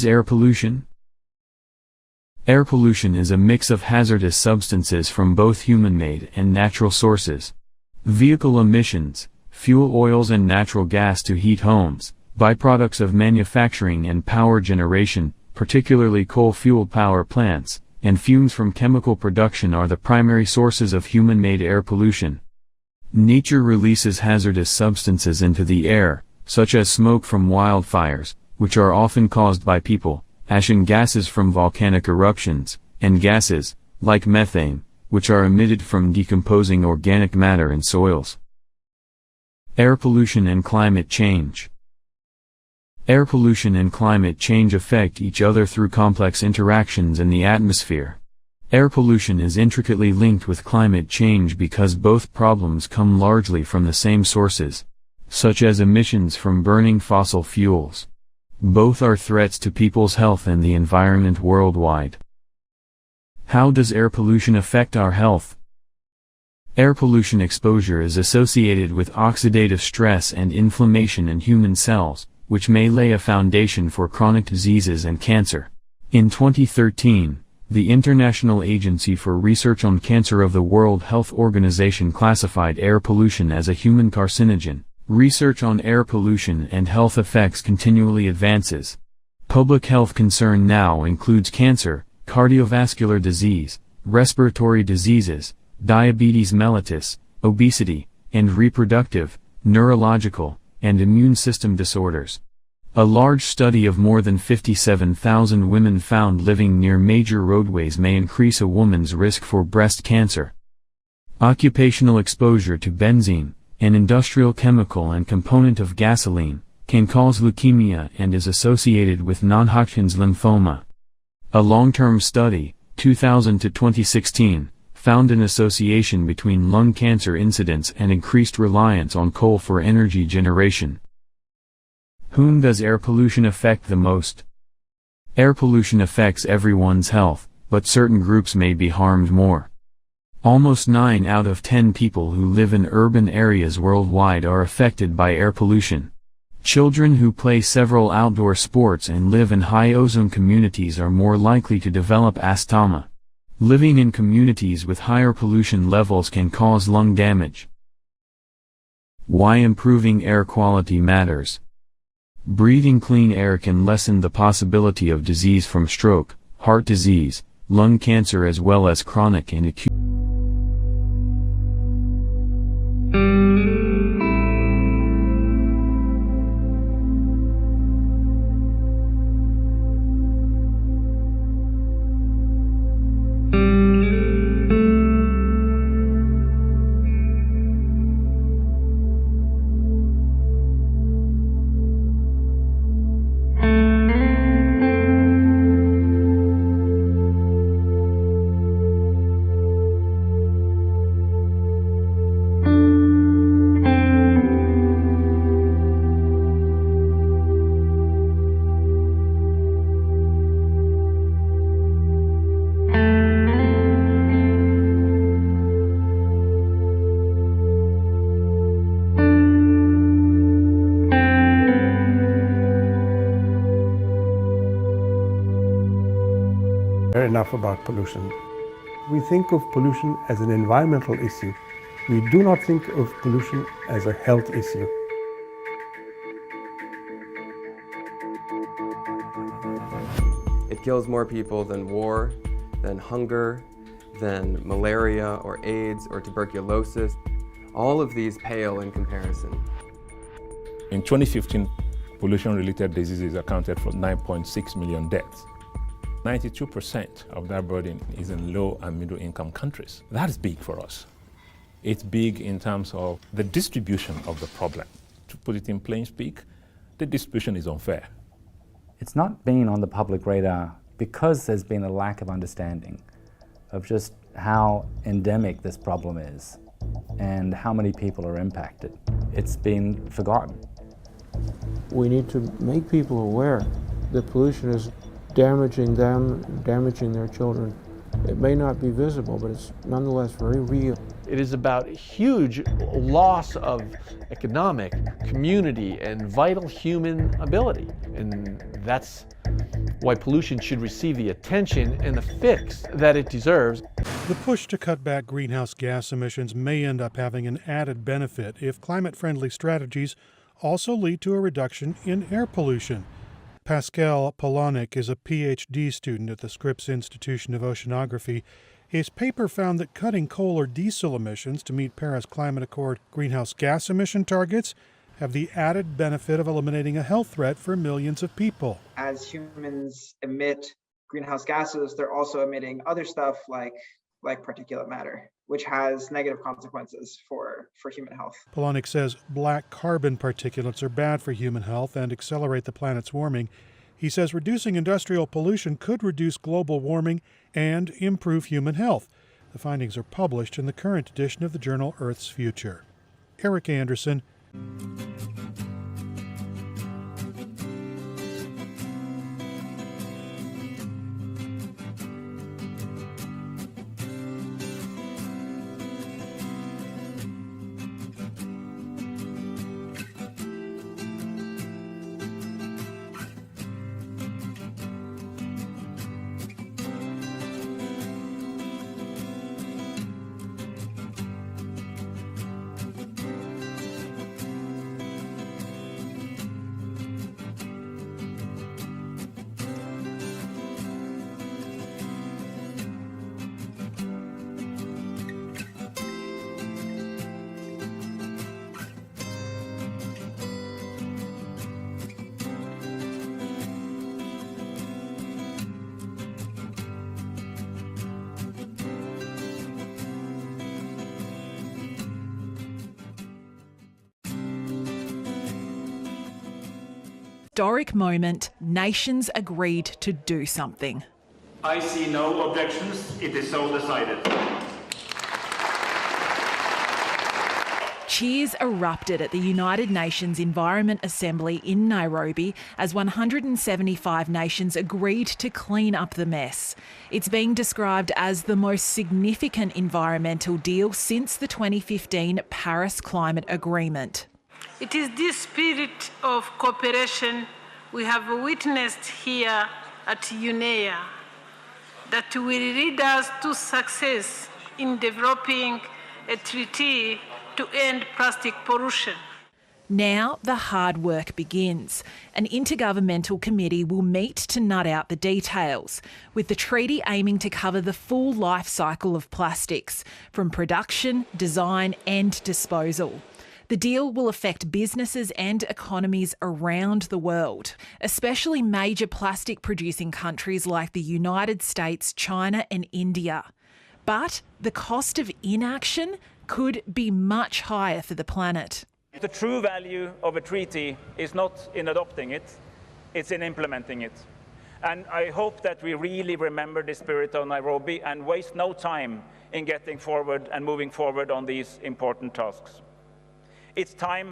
Air pollution? Air pollution is a mix of hazardous substances from both human-made and natural sources. Vehicle emissions, fuel oils and natural gas to heat homes, byproducts of manufacturing and power generation, particularly coal-fueled power plants, and fumes from chemical production are the primary sources of human-made air pollution. Nature releases hazardous substances into the air, such as smoke from wildfires, which are often caused by people, ash and gases from volcanic eruptions, and gases, like methane, which are emitted from decomposing organic matter in soils. Air pollution and climate change. Air pollution and climate change affect each other through complex interactions in the atmosphere. Air pollution is intricately linked with climate change because both problems come largely from the same sources, such as emissions from burning fossil fuels. Both are threats to people's health and the environment worldwide. How does air pollution affect our health? Air pollution exposure is associated with oxidative stress and inflammation in human cells, which may lay a foundation for chronic diseases and cancer. In 2013, the International Agency for Research on Cancer of the World Health Organization classified air pollution as a human carcinogen. Research on air pollution and health effects continually advances. Public health concern now includes cancer, cardiovascular disease, respiratory diseases, diabetes mellitus, obesity, and reproductive, neurological, and immune system disorders. A large study of more than 57,000 women found living near major roadways may increase a woman's risk for breast cancer. Occupational exposure to benzene, an industrial chemical and component of gasoline, can cause leukemia and is associated with non-Hodgkin's lymphoma. A long-term study, 2000 to 2016, found an association between lung cancer incidence and increased reliance on coal for energy generation. Whom does air pollution affect the most? Air pollution affects everyone's health, but certain groups may be harmed more. Almost 9 out of 10 people who live in urban areas worldwide are affected by air pollution. Children who play several outdoor sports and live in high-ozone communities are more likely to develop asthma. Living in communities with higher pollution levels can cause lung damage. Why improving air quality matters. Breathing clean air can lessen the possibility of disease from stroke, heart disease, lung cancer as well as chronic and acute. Enough about pollution. We think of pollution as an environmental issue. We do not think of pollution as a health issue. It kills more people than war, than hunger, than malaria or AIDS or tuberculosis. All of these pale in comparison. In 2015, pollution-related diseases accounted for 9.6 million deaths. 92% of that burden is in low and middle income countries. That is big for us. It's big in terms of the distribution of the problem. To put it in plain speak, the distribution is unfair. It's not been on the public radar because there's been a lack of understanding of just how endemic this problem is and how many people are impacted. It's been forgotten. We need to make people aware that pollution is damaging them, damaging their children. It may not be visible, but it's nonetheless very real. It is about huge loss of economic, community, and vital human ability. And that's why pollution should receive the attention and the fix that it deserves. The push to cut back greenhouse gas emissions may end up having an added benefit if climate-friendly strategies also lead to a reduction in air pollution. Pascal Polonic is a PhD student at the Scripps Institution of Oceanography. His paper found that cutting coal or diesel emissions to meet Paris Climate Accord greenhouse gas emission targets have the added benefit of eliminating a health threat for millions of people. As humans emit greenhouse gases, they're also emitting other stuff like particulate matter, which has negative consequences for human health. Polonic says black carbon particulates are bad for human health and accelerate the planet's warming. He says reducing industrial pollution could reduce global warming and improve human health. The findings are published in the current edition of the journal Earth's Future. Eric Anderson. Historic moment, nations agreed to do something. I see no objections. It is so decided. Cheers erupted at the United Nations Environment Assembly in Nairobi as 175 nations agreed to clean up the mess. It's being described as the most significant environmental deal since the 2015 Paris Climate Agreement. It is this spirit of cooperation we have witnessed here at UNEA that will lead us to success in developing a treaty to end plastic pollution. Now the hard work begins. An intergovernmental committee will meet to nut out the details, with the treaty aiming to cover the full life cycle of plastics, from production, design and disposal. The deal will affect businesses and economies around the world, especially major plastic-producing countries like the United States, China and India. But the cost of inaction could be much higher for the planet. The true value of a treaty is not in adopting it, it's in implementing it. And I hope that we really remember the spirit of Nairobi and waste no time in getting forward and moving forward on these important tasks. It's time